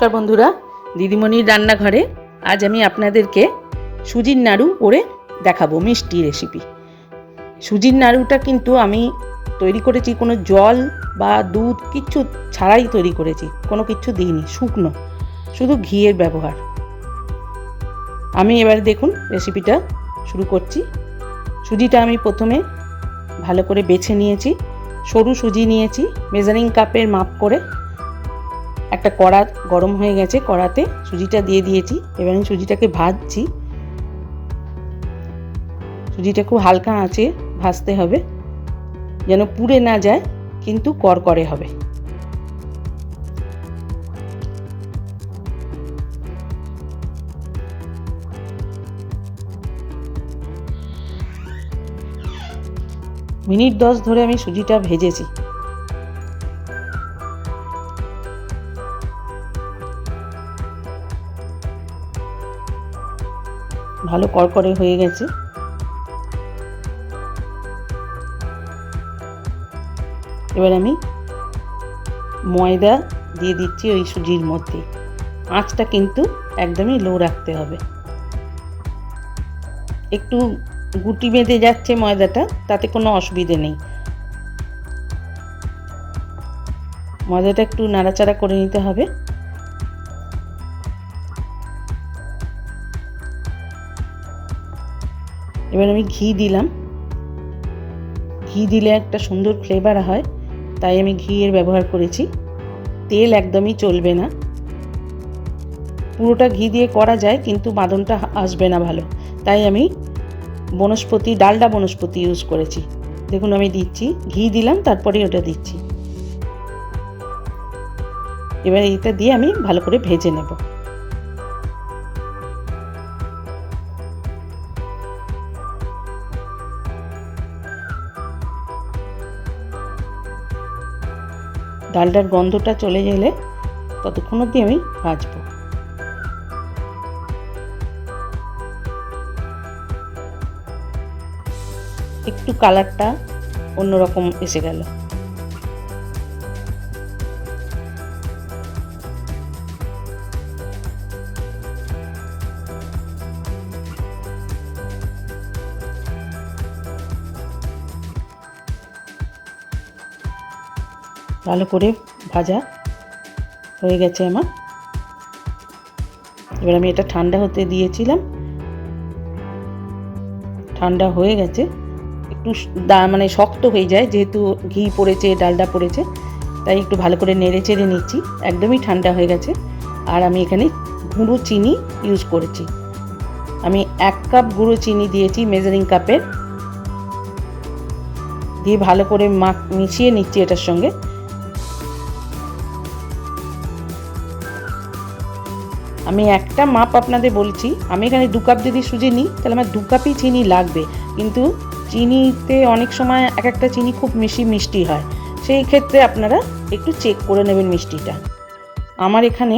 নমস্কার বন্ধুরা, দিদিমণির রান্নাঘরে আজ আমি আপনাদেরকে সুজির নাড়ু করে দেখাবো মিষ্টি রেসিপি। সুজির নাড়ুটা কিন্তু আমি তৈরি করেছি কোনো জল বা দুধ কিচ্ছু ছাড়াই তৈরি করেছি, কোনো কিচ্ছু দিইনি, শুকনো, শুধু ঘিয়ের ব্যবহার। আমি এবার দেখুন রেসিপিটা শুরু করছি। সুজিটা আমি প্রথমে ভালো করে বেছে নিয়েছি, সরু সুজি নিয়েছি, মেজারিং কাপের মাপ করে। একটা কড়া গরম হয়ে গেছে, কড়াতে সুজিটা দিয়ে দিয়েছি। এবার আমি সুজিটাকে ভাজছি। সুজিটা খুব হালকা আঁচে ভাজতে হবে, যেন পুড়ে না যায়, কিন্তু করকরে হবে। মিনিট 10 ধরে আমি সুজিটা ভেজেছি। ভালো করকরে হয়ে গেছে। এবার আমি ময়দা দিয়ে দিচ্ছি ওই সুজির মধ্যে। আঁচটা কিন্তু একদমই লো রাখতে হবে। একটু গুটি বেঁধে যাচ্ছে ময়দাটা, তাতে কোনো অসুবিধে নেই। ময়দাটা একটু নাড়াচাড়া করে নিতে হবে। এবার আমি ঘি দিলাম। ঘি দিলে একটা সুন্দর ফ্লেভার হয়, তাই আমি ঘিয়ের ব্যবহার করেছি। তেল একদমই চলবে না। পুরোটা ঘি দিয়ে করা যায়, কিন্তু বাঁধনটা আসবে না ভালো, তাই আমি বনস্পতি, ডালডা বনস্পতি ইউজ করেছি। দেখুন আমি দিচ্ছি, ঘি দিলাম, তারপরে ওটা দিচ্ছি। এবার এটা দিয়ে আমি ভালো করে ভেজে নেব। ডালটার গন্ধটা চলে গেলে ততক্ষণ অবধি আমি ভাজবো। একটু কালারটা অন্যরকম এসে গেল। ভালো করে ভাজা হয়ে গেছে আমার। এবার আমি এটা ঠান্ডা হতে দিয়েছিলাম। ঠান্ডা হয়ে গেছে। একটু মানে শক্ত হয়ে যায়, যেহেতু ঘি পড়েছে, ডালডা পড়েছে, তাই একটু ভালো করে নেড়ে চেড়ে নিচ্ছি। একদমই ঠান্ডা হয়ে গেছে। আর আমি এখানে গুঁড়ো চিনি ইউজ করেছি। আমি 1 কাপ গুঁড়ো চিনি দিয়েছি মেজারিং কাপের, দিয়ে ভালো করে মিশিয়ে নিচ্ছি এটার সঙ্গে। আমি একটা মাপ আপনাদের বলছি। আমি এখানে 2 কাপ যদি সুজি নিই, তাহলে আমার 2 কাপই চিনি লাগবে। কিন্তু চিনিতে অনেক সময় এক একটা চিনি খুব মিষ্টি হয়, সেই ক্ষেত্রে আপনারা একটু চেক করে নেবেন মিষ্টিটা। আমার এখানে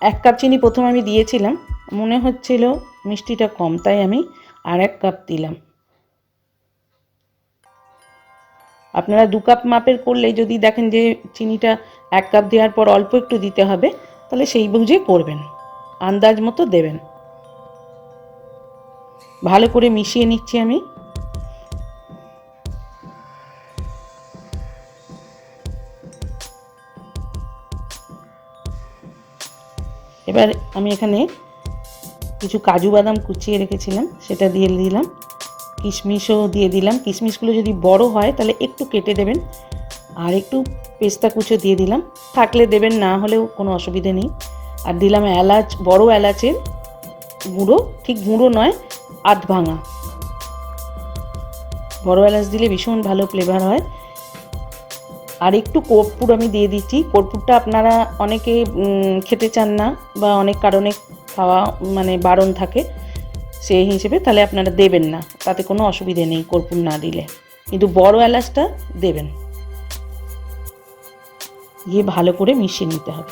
1 কাপ চিনি প্রথমে আমি দিয়েছিলাম, মনে হচ্ছিল মিষ্টিটা কম, তাই আমি আর 1 কাপ দিলাম। আপনারা 2 কাপ মাপের করলে যদি দেখেন যে চিনিটা 1 কাপ দেওয়ার পর অল্প একটু দিতে হবে, তাহলে সেই বুঝে করবেন, আন্দাজ মতো দেবেন। ভালো করে মিশিয়ে নিচ্ছি আমি। এবার আমি এখানে কিছু কাজু বাদাম কুচিয়ে রেখেছিলাম, সেটা দিয়ে দিলাম। কিশমিশও দিয়ে দিলাম। কিশমিশগুলো যদি বড় হয় তাহলে একটু কেটে দেবেন। আর একটু পেস্তা কুচো দিয়ে দিলাম, থাকলে দেবেন, না হলেও কোনো অসুবিধে নেই। আর দিলাম এলাচ, বড় এলাচের গুঁড়ো, ঠিক গুঁড়ো নয়, আধ ভাঙা। বড় এলাচ দিলে ভীষণ ভালো ফ্লেভার হয়। আর একটু কর্পূর আমি দিয়ে দিচ্ছি। কর্পূরটা আপনারা অনেকে খেতে চান না, বা অনেক কারণে খাওয়া মানে বারণ থাকে, সেই হিসেবে তাহলে আপনারা দেবেন না, তাতে কোনো অসুবিধে নেই কর্পূর না দিলে, কিন্তু বড় এলাচটা দেবেন। দিয়ে ভালো করে মিশিয়ে নিতে হবে।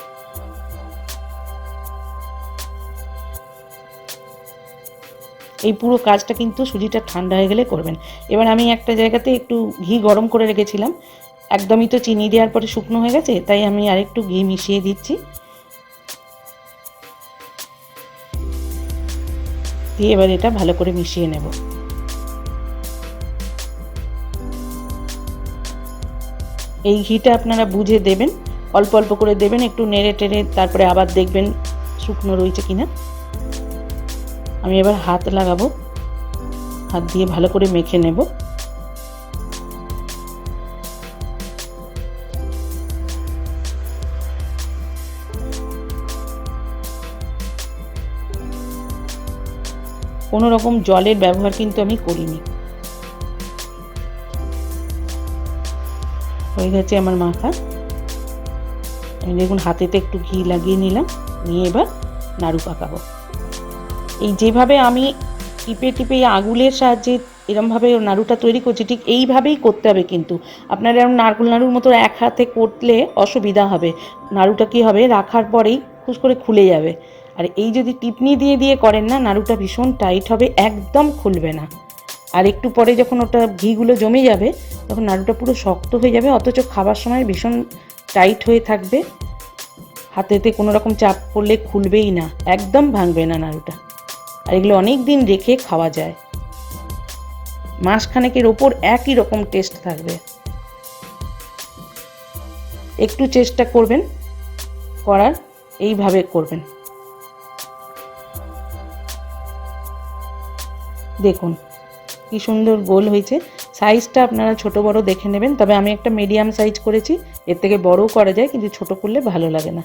এই পুরো কাজটা কিন্তু সুজিটা ঠান্ডা হয়ে গেলে করবেন। এবার আমি একটা জায়গাতে একটু ঘি গরম করে রেখেছিলাম, একদমই তো চিনি দেওয়ার পরে শুকনো হয়ে গেছে, তাই আমি আরেকটু ঘি মিশিয়ে দিচ্ছি। দিয়ে এবার এটা ভালো করে মিশিয়ে নেব। এই ঘিটা আপনারা বুঝে দেবেন, অল্প অল্প করে দেবেন, একটু নেড়ে টেড়ে তারপরে আবার দেখবেন শুকনো রয়েছে কিনা। আমি এবার হাত লাগাবো, হাত দিয়ে ভালো করে মেখে নেব। কোনো রকম জলের ব্যবহার কিন্তু আমি করিনি। হয়ে গেছে আমার মাখা। আমি দেখুন হাতেতে একটু ঘি লাগিয়ে নিলাম, নিয়ে এবার নাড়ু পাকাবো। এই যেভাবে আমি টিপে টিপে আঙুলের সাহায্যে এরমভাবে নাড়ুটা তৈরি করছি, ঠিক এইভাবেই করতে হবে। কিন্তু আপনারা এরকম নারকেল নাড়ুর মতো এক হাতে করলে অসুবিধা হবে। নাড়ুটা কী হবে, রাখার পরেই খুশ করে খুলে যাবে। আর এই যদি টিপনি দিয়ে দিয়ে করেন না, নাড়ুটা ভীষণ টাইট হবে, একদম খুলবে না। আর একটু পরে যখন ওটা ঘিগুলো জমে যাবে, তখন নাড়ুটা পুরো শক্ত হয়ে যাবে, অথচ খাবার সময় ভীষণ টাইট হয়ে থাকবে। হাতেতে কোনো রকম চাপ পড়লে খুলবেই না, একদম ভাঙবে না নাড়ুটা। আর এগুলো অনেক দিন রেখে খাওয়া যায়, মাসখানেকের ওপর একই রকম টেস্ট থাকবে। একটু চেষ্টা করবেন করার, এইভাবে করবেন। দেখুন কি সুন্দর গোল হয়েছে। সাইজটা আপনারা ছোট বড় দেখে নেবেন, তবে আমি একটা মিডিয়াম সাইজ করেছি, এর থেকে বড়ও করা যায়, কিন্তু ছোট করলে ভালো লাগে না।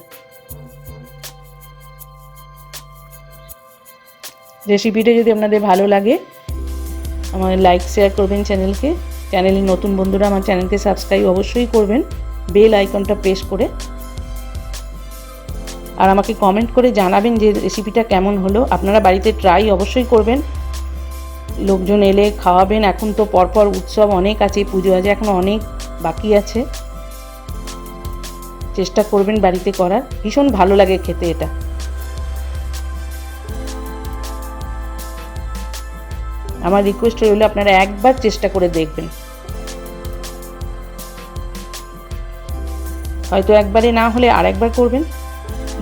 রেসিপিটা যদি আপনাদের ভালো লাগে, আমার লাইক শেয়ার করবেন চ্যানেলে নতুন বন্ধুরা আমার চ্যানেলকে সাবস্ক্রাইব অবশ্যই করবেন, বেল আইকনটা প্রেস করে। আর আমাকে কমেন্ট করে জানাবেন যে রেসিপিটা কেমন হলো। আপনারা বাড়িতে ট্রাই অবশ্যই করবেন, লোকজন এলে খাওয়াবেন। এখন তো পরপর উৎসব অনেক আছে, পুজো আছে, এখন অনেক বাকি আছে। চেষ্টা করবেন বাড়িতে করার, ভীষণ ভালো লাগে খেতে এটা। আমার রিকোয়েস্ট রইল আপনারা একবার চেষ্টা করে দেখবেন। হয়তো একবারে না হলে আর একবার করবেন।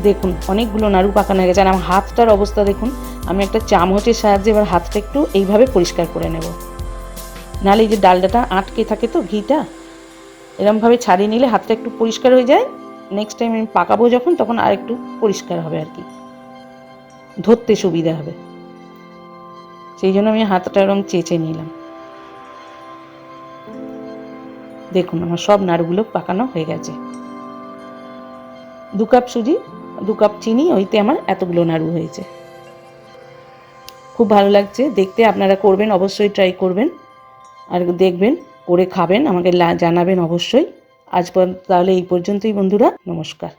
দেখুন অনেকগুলো নাড়ু পাকানো হয়ে গেছে। আর আমার হাতটার অবস্থা দেখুন, আমি একটা চামচের সাহায্যে এবার হাতটা একটু এইভাবে পরিষ্কার করে নেব, নাহলে এই যে ডালডাটা আটকে থাকে তো ঘিটা, এরমভাবে ছাড়িয়ে নিলে হাতটা একটু পরিষ্কার হয়ে যায়। নেক্সট টাইম আমি পাকাবো যখন, তখন আর একটু পরিষ্কার হবে আর কি, ধরতে সুবিধা হবে। সেই জন্য আমি হাতটা এরকম চেঁচে নিলাম। দেখুন আমার সব নাড়ুগুলো পাকানো হয়ে গেছে। 2 কাপ সুজি, 2 কাপ চিনি, ওইতে আমার এতগুলো নাড়ু হয়েছে। খুব ভালো লাগছে দেখতে, আপনারা করবেন, অবশ্যই ট্রাই করবেন আর দেখবেন, করে খাবেন, আমাকে জানাবেন অবশ্যই। আজ তাহলে এই পর্যন্তই বন্ধুরা, নমস্কার।